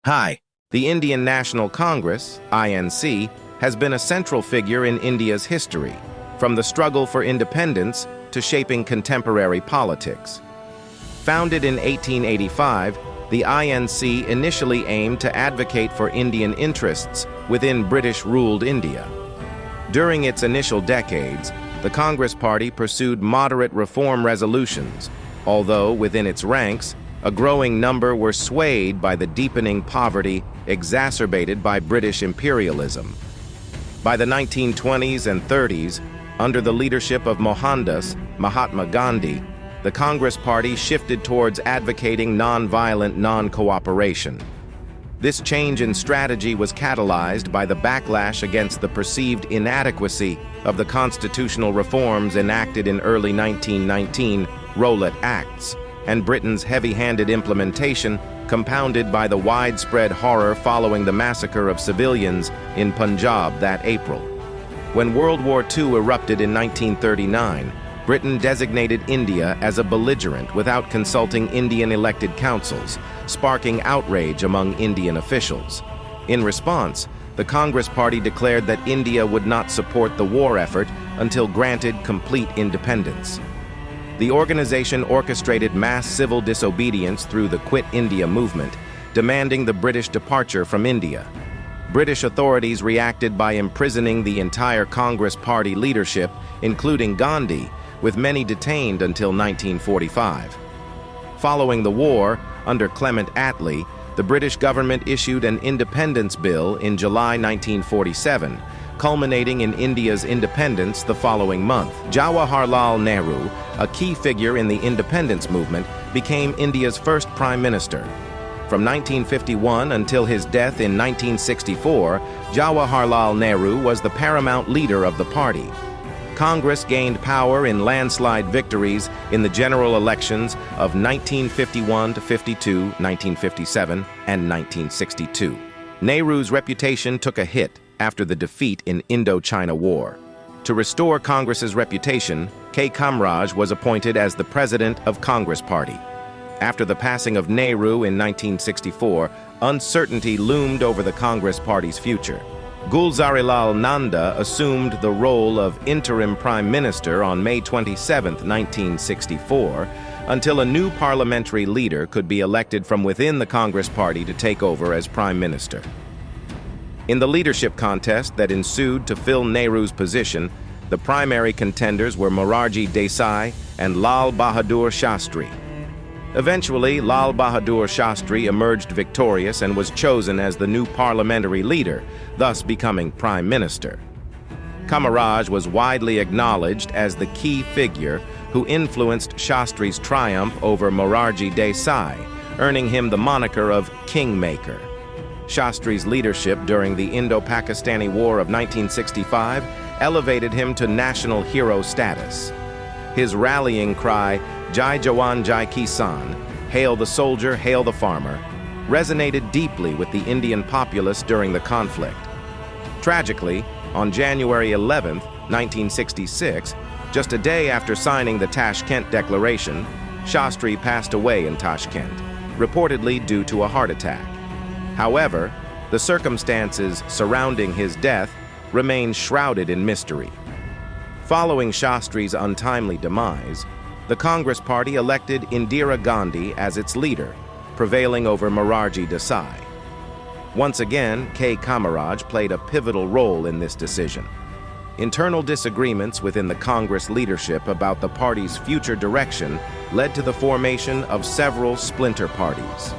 Hi. The Indian National Congress, INC, has been a central figure in India's history, from the struggle for independence to shaping contemporary politics. Founded in 1885, the INC initially aimed to advocate for Indian interests within British-ruled India. During its initial decades, the Congress Party pursued moderate reform resolutions, although within its ranks, a growing number were swayed by the deepening poverty exacerbated by British imperialism. By the 1920s and 30s, under the leadership of Mohandas Mahatma Gandhi, the Congress Party shifted towards advocating non-violent non-cooperation. This change in strategy was catalyzed by the backlash against the perceived inadequacy of the constitutional reforms enacted in early 1919 Rowlatt Acts, and Britain's heavy-handed implementation, compounded by the widespread horror following the massacre of civilians in Punjab that April. When World War II erupted in 1939, Britain designated India as a belligerent without consulting Indian elected councils, sparking outrage among Indian officials. In response, the Congress Party declared that India would not support the war effort until granted complete independence. The organization orchestrated mass civil disobedience through the Quit India movement, demanding the British departure from India. British authorities reacted by imprisoning the entire Congress Party leadership, including Gandhi, with many detained until 1945. Following the war, under Clement Attlee, the British government issued an independence bill in July 1947, culminating in India's independence the following month. Jawaharlal Nehru, a key figure in the independence movement, became India's first prime minister. From 1951 until his death in 1964, Jawaharlal Nehru was the paramount leader of the party. Congress gained power in landslide victories in the general elections of 1951 to 52, 1957, and 1962. Nehru's reputation took a hit after the defeat in Indochina War. To restore Congress's reputation, K. Kamaraj was appointed as the president of Congress Party. After the passing of Nehru in 1964, uncertainty loomed over the Congress Party's future. Gulzarilal Nanda assumed the role of interim prime minister on May 27, 1964, until a new parliamentary leader could be elected from within the Congress Party to take over as prime minister. In the leadership contest that ensued to fill Nehru's position, the primary contenders were Morarji Desai and Lal Bahadur Shastri. Eventually, Lal Bahadur Shastri emerged victorious and was chosen as the new parliamentary leader, thus becoming prime minister. Kamaraj was widely acknowledged as the key figure who influenced Shastri's triumph over Morarji Desai, earning him the moniker of Kingmaker. Shastri's leadership during the Indo-Pakistani War of 1965 elevated him to national hero status. His rallying cry, Jai Jawan Jai Kisan, Hail the Soldier, Hail the Farmer, resonated deeply with the Indian populace during the conflict. Tragically, on January 11, 1966, just a day after signing the Tashkent Declaration, Shastri passed away in Tashkent, reportedly due to a heart attack. However, the circumstances surrounding his death remain shrouded in mystery. Following Shastri's untimely demise, the Congress Party elected Indira Gandhi as its leader, prevailing over Morarji Desai. Once again, K. Kamaraj played a pivotal role in this decision. Internal disagreements within the Congress leadership about the party's future direction led to the formation of several splinter parties.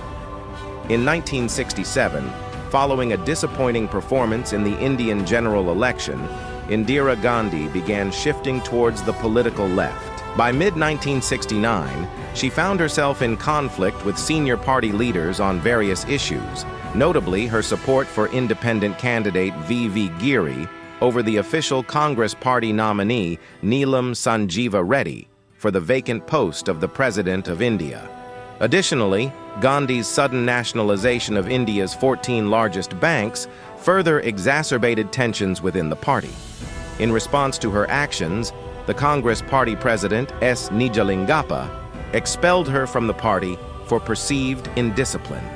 In 1967, following a disappointing performance in the Indian general election, Indira Gandhi began shifting towards the political left. By mid-1969, she found herself in conflict with senior party leaders on various issues, notably her support for independent candidate V.V. Giri over the official Congress Party nominee Neelam Sanjeeva Reddy for the vacant post of the President of India. Additionally, Gandhi's sudden nationalization of India's 14 largest banks further exacerbated tensions within the party. In response to her actions, the Congress Party president, S. Nijalingappa, expelled her from the party for perceived indiscipline.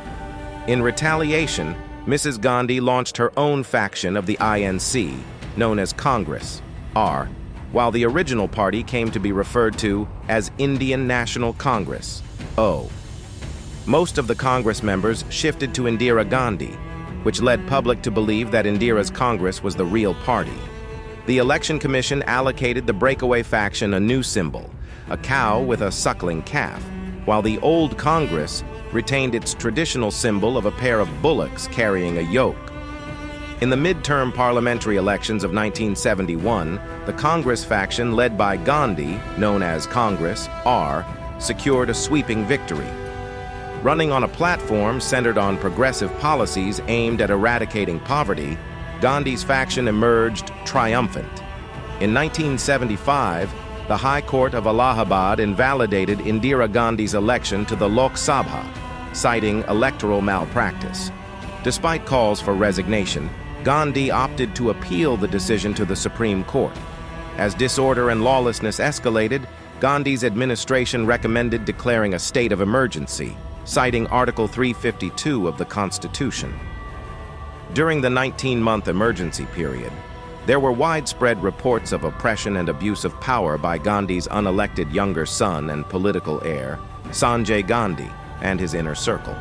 In retaliation, Mrs. Gandhi launched her own faction of the INC, known as Congress, R, while the original party came to be referred to as Indian National Congress, O. Most of the Congress members shifted to Indira Gandhi, which led public to believe that Indira's Congress was the real party. The Election Commission allocated the breakaway faction a new symbol, a cow with a suckling calf, while the old Congress retained its traditional symbol of a pair of bullocks carrying a yoke. In the midterm parliamentary elections of 1971, the Congress faction led by Gandhi, known as Congress, R, secured a sweeping victory. Running on a platform centered on progressive policies aimed at eradicating poverty, Gandhi's faction emerged triumphant. In 1975, the High Court of Allahabad invalidated Indira Gandhi's election to the Lok Sabha, citing electoral malpractice. Despite calls for resignation, Gandhi opted to appeal the decision to the Supreme Court. As disorder and lawlessness escalated, Gandhi's administration recommended declaring a state of emergency, citing Article 352 of the Constitution. During the 19-month emergency period, there were widespread reports of oppression and abuse of power by Gandhi's unelected younger son and political heir, Sanjay Gandhi, and his inner circle.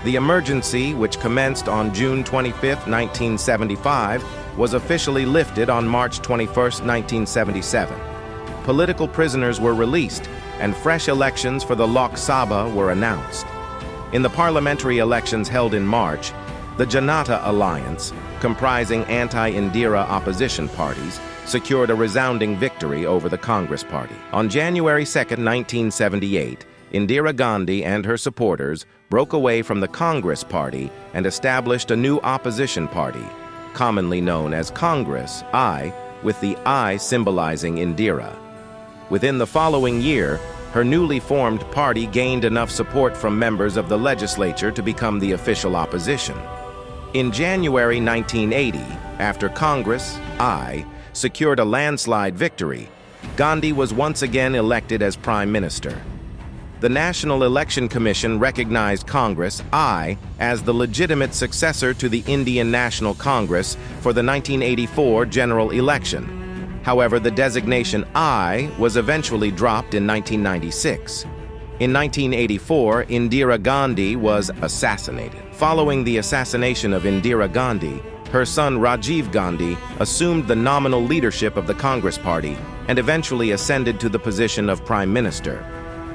The emergency, which commenced on June 25, 1975, was officially lifted on March 21, 1977. Political prisoners were released, and fresh elections for the Lok Sabha were announced. In the parliamentary elections held in March, the Janata Alliance, comprising anti-Indira opposition parties, secured a resounding victory over the Congress Party. On January 2, 1978, Indira Gandhi and her supporters broke away from the Congress Party and established a new opposition party, commonly known as Congress, I, with the I symbolizing Indira. Within the following year, her newly formed party gained enough support from members of the legislature to become the official opposition. In January 1980, after Congress, I, secured a landslide victory, Gandhi was once again elected as Prime Minister. The National Election Commission recognized Congress, I, as the legitimate successor to the Indian National Congress for the 1984 general election. However, the designation I was eventually dropped in 1996. In 1984, Indira Gandhi was assassinated. Following the assassination of Indira Gandhi, her son Rajiv Gandhi assumed the nominal leadership of the Congress Party and eventually ascended to the position of Prime Minister.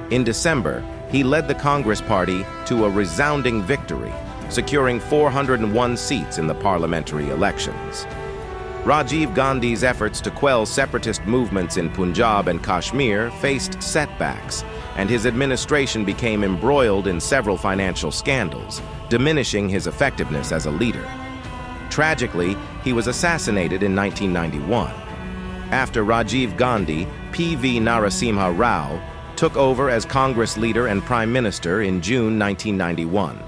In December, he led the Congress Party to a resounding victory, securing 401 seats in the parliamentary elections. Rajiv Gandhi's efforts to quell separatist movements in Punjab and Kashmir faced setbacks, and his administration became embroiled in several financial scandals, diminishing his effectiveness as a leader. Tragically, he was assassinated in 1991. After Rajiv Gandhi, P.V. Narasimha Rao took over as Congress leader and Prime Minister in June 1991.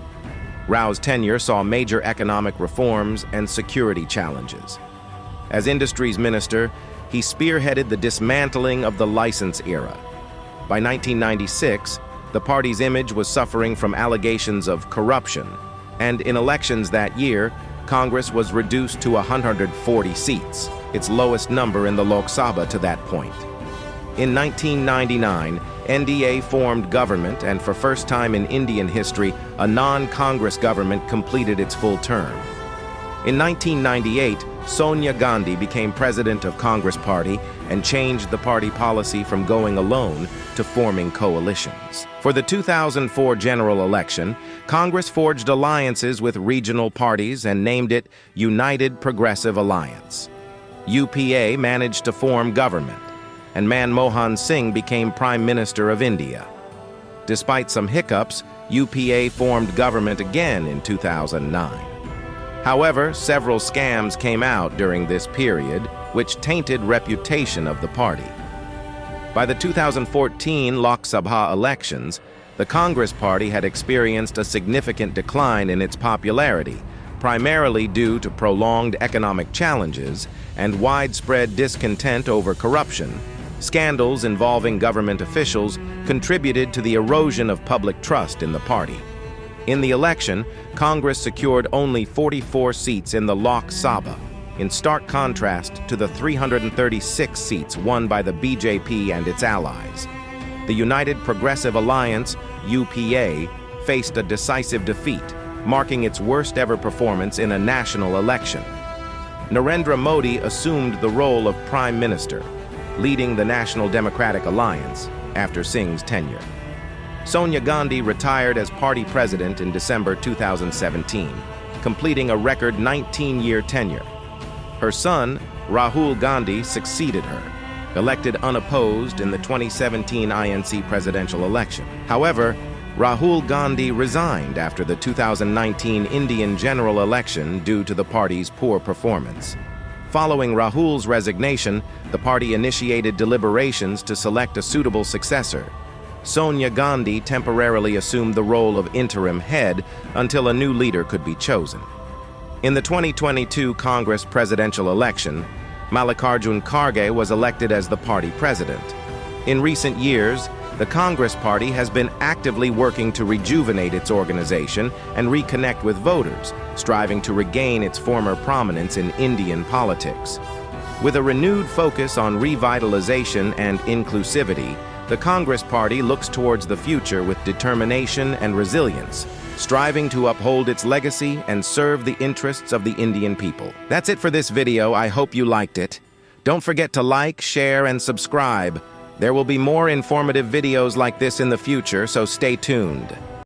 Rao's tenure saw major economic reforms and security challenges. As Industries Minister, he spearheaded the dismantling of the license era. By 1996, the party's image was suffering from allegations of corruption, and in elections that year, Congress was reduced to 140 seats, its lowest number in the Lok Sabha to that point. In 1999, NDA formed government, and for first time in Indian history, a non-Congress government completed its full term. In 1998, Sonia Gandhi became president of Congress Party and changed the party policy from going alone to forming coalitions. For the 2004 general election, Congress forged alliances with regional parties and named it United Progressive Alliance. UPA managed to form government, and Manmohan Singh became Prime Minister of India. Despite some hiccups, UPA formed government again in 2009. However, several scams came out during this period, which tainted reputation of the party. By the 2014 Lok Sabha elections, the Congress Party had experienced a significant decline in its popularity, primarily due to prolonged economic challenges and widespread discontent over corruption. Scandals involving government officials contributed to the erosion of public trust in the party. In the election, Congress secured only 44 seats in the Lok Sabha, in stark contrast to the 336 seats won by the BJP and its allies. The United Progressive Alliance, UPA, faced a decisive defeat, marking its worst-ever performance in a national election. Narendra Modi assumed the role of Prime Minister, leading the National Democratic Alliance after Singh's tenure. Sonia Gandhi retired as party president in December 2017, completing a record 19-year tenure. Her son, Rahul Gandhi, succeeded her, elected unopposed in the 2017 INC presidential election. However, Rahul Gandhi resigned after the 2019 Indian general election due to the party's poor performance. Following Rahul's resignation, the party initiated deliberations to select a suitable successor. Sonia Gandhi temporarily assumed the role of interim head until a new leader could be chosen. In the 2022 Congress presidential election, Mallikarjun Kharge was elected as the party president. In recent years, the Congress Party has been actively working to rejuvenate its organization and reconnect with voters, striving to regain its former prominence in Indian politics. With a renewed focus on revitalization and inclusivity, the Congress Party looks towards the future with determination and resilience, striving to uphold its legacy and serve the interests of the Indian people. That's it for this video. I hope you liked it. Don't forget to like, share, and subscribe. There will be more informative videos like this in the future, so stay tuned.